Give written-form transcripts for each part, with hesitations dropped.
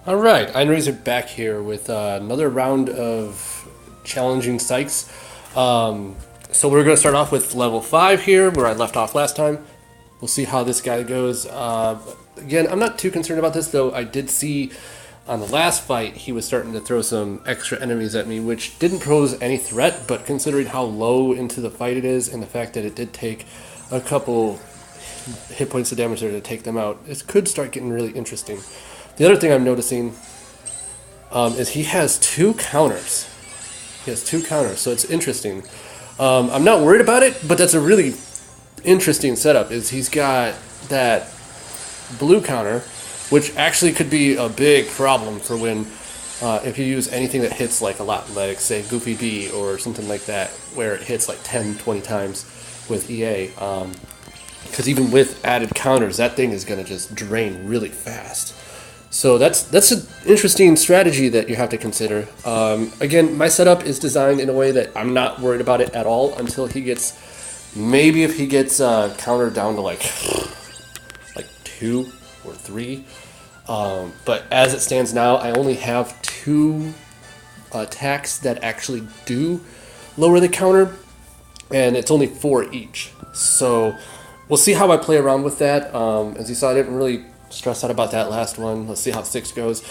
All right, Einraiser back here with another round of challenging Saix. So we're going to start off with level 5 here, where I left off last time. We'll see how this guy goes. Again, I'm not too concerned about this, though. I did see on the last fight he was starting to throw some extra enemies at me, which didn't pose any threat, but considering how low into the fight it is and the fact that it did take a couple hit points of damage there to take them out, it could start getting really interesting. The other thing I'm noticing is he has two counters. He has two counters, so it's interesting. I'm not worried about it, but that's a really interesting setup. Is he's got that blue counter, which actually could be a big problem for when if you use anything that hits like a lot, like say Goofy B or something like that, where it hits like 10, 20 times with EA. Because even with added counters, that thing is going to just drain really fast. So that's an interesting strategy that you have to consider. Again, my setup is designed in a way that I'm not worried about it at all until he gets, maybe if he gets countered down to like 2 or 3. But as it stands now, I only have 2 attacks that actually do lower the counter, and it's only 4 each. So we'll see how I play around with that. As you saw, I didn't really stress out about that last one. Let's see how 6 goes.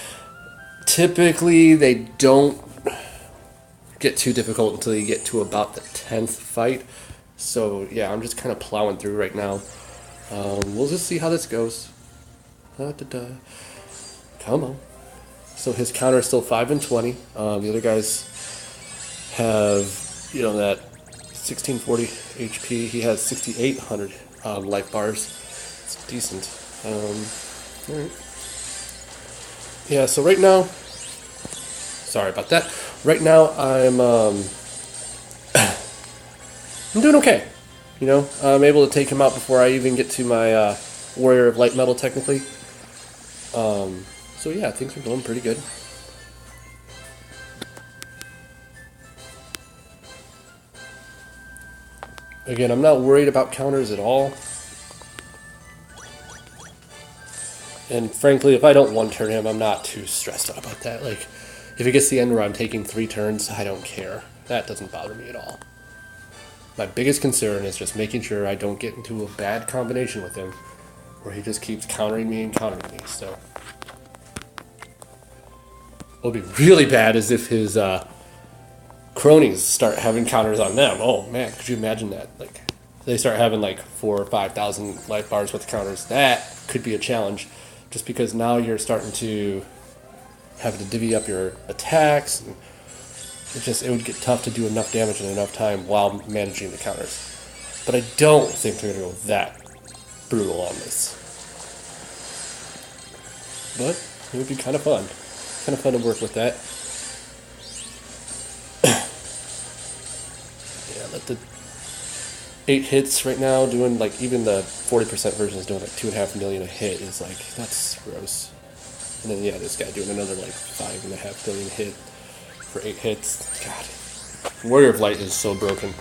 Typically, they don't get too difficult until you get to about the 10th fight. So yeah, I'm just kind of plowing through right now. We'll just see how this goes. Da-da-da. Come on. So his counter is still 5 and 20. The other guys have, that 1640 HP. He has 6800 life bars. It's decent. Alright. Yeah, so right now, sorry about that. Right now I'm I'm doing okay. I'm able to take him out before I even get to my Warrior of Light Metal technically. So yeah, things are going pretty good. Again, I'm not worried about counters at all. And frankly, if I don't one-turn him, I'm not too stressed out about that. Like, if it gets to the end where I'm taking 3 turns, I don't care. That doesn't bother me at all. My biggest concern is just making sure I don't get into a bad combination with him, where he just keeps countering me and countering me, so. What would be really bad is if his cronies start having counters on them. Oh man, could you imagine that? Like, they start having like 4,000 or 5,000 life bars with counters. That could be a challenge. Just because now you're starting to have to divvy up your attacks. And it would get tough to do enough damage in enough time while managing the counters. But I don't think they're going to go that brutal on this. But it would be kind of fun. Kind of fun to work with that. Yeah, let the 8 hits right now, doing like, even the 40% version is doing like 2.5 million a hit. Is like, that's gross. And then yeah, this guy doing another like 5.5 million hit for 8 hits. God, Warrior of Light is so broken.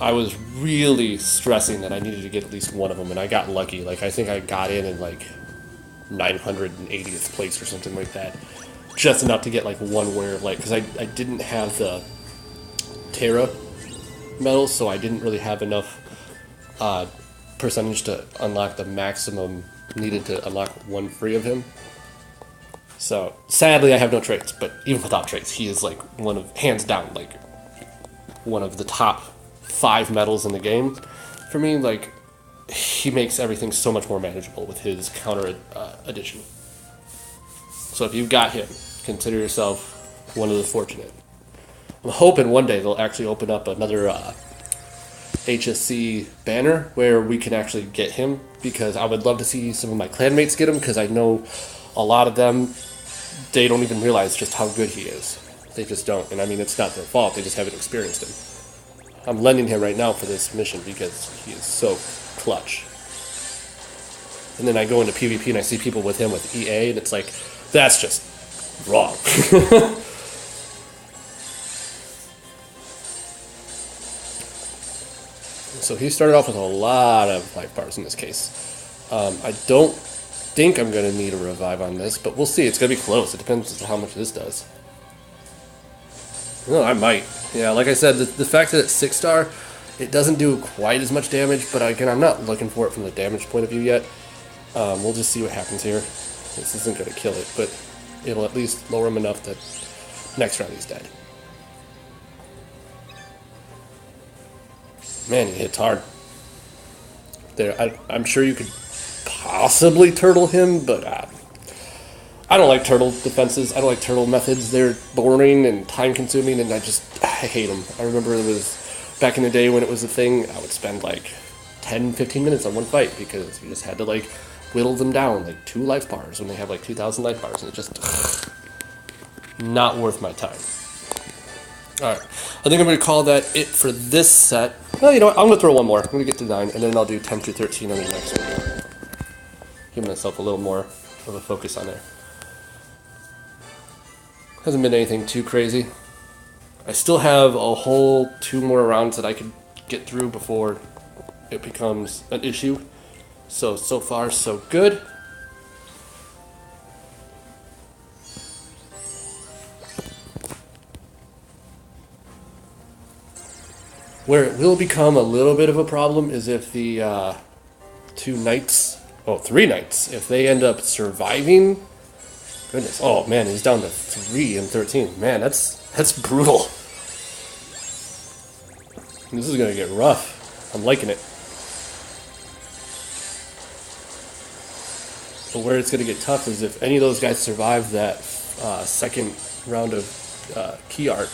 I was really stressing that I needed to get at least one of them, and I got lucky. Like, I think I got in like 980th place or something like that, just enough to get like one Warrior of Light, because I didn't have the Terra medals, so I didn't really have enough percentage to unlock the maximum needed to unlock one free of him. So sadly I have no traits, but even without traits, he is like hands down, like one of the top 5 medals in the game for me. Like, he makes everything so much more manageable with his counter addition. So if you've got him, consider yourself one of the fortunate. I'm hoping one day they'll actually open up another HSC banner where we can actually get him, because I would love to see some of my clanmates get him, because I know a lot of them, they don't even realize just how good he is. They just don't. And I mean, it's not their fault, they just haven't experienced him. I'm lending him right now for this mission because he is so clutch. And then I go into PvP and I see people with him with EA, and it's like, that's just wrong. So he started off with a lot of life bars in this case. I don't think I'm going to need a revive on this, but we'll see. It's going to be close. It depends on how much this does. No, I might. Yeah, like I said, the fact that it's 6-star, it doesn't do quite as much damage, but again, I'm not looking for it from the damage point of view yet. We'll just see what happens here. This isn't going to kill it, but it'll at least lower him enough that next round he's dead. Man, he hits hard. There, I'm sure you could possibly turtle him, but I don't like turtle defenses. I don't like turtle methods. They're boring and time-consuming, and I hate them. I remember it was back in the day when it was a thing, I would spend like 10, 15 minutes on one fight because you just had to like whittle them down like 2 life bars when they have like 2,000 life bars, and it just not worth my time. Alright, I think I'm going to call that it for this set. Well, you know what, I'm going to throw one more. I'm going to get to 9, and then I'll do 10 through 13 on the next one. Give myself a little more of a focus on there. Hasn't been anything too crazy. I still have a whole 2 more rounds that I could get through before it becomes an issue. So far, so good. Where it will become a little bit of a problem is if the 3 knights, if they end up surviving. Goodness, oh man, he's down to 3 and 13. Man, that's brutal. This is gonna get rough. I'm liking it. But where it's gonna get tough is if any of those guys survive that second round of key art,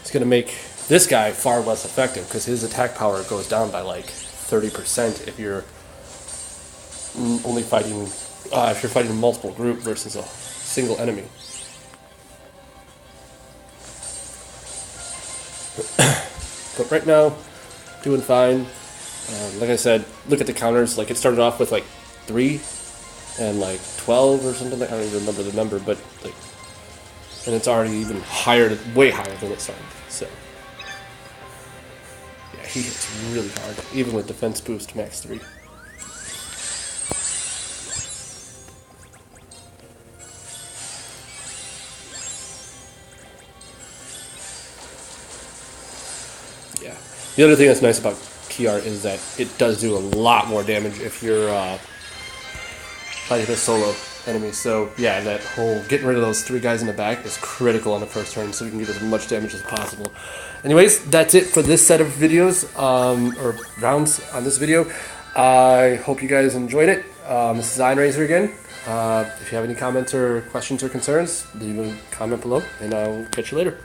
it's gonna make this guy far less effective because his attack power goes down by like 30% if you're only fighting, if you're fighting a multiple group versus a single enemy. But right now, doing fine. Like I said, look at the counters. Like it started off with like 3 and like 12 or something. I don't even remember the number, but like, and it's already even higher, way higher than it started. So. He hits really hard, even with defense boost max 3. Yeah. The other thing that's nice about key art is that it does do a lot more damage if you're fighting a solo enemy. So yeah, that whole getting rid of those 3 guys in the back is critical on the first turn, so you can get as much damage as possible. Anyways, that's it for this set of videos, or rounds on this video. I hope you guys enjoyed it. This is XIII again. If you have any comments or questions or concerns, leave a comment below, and I'll catch you later.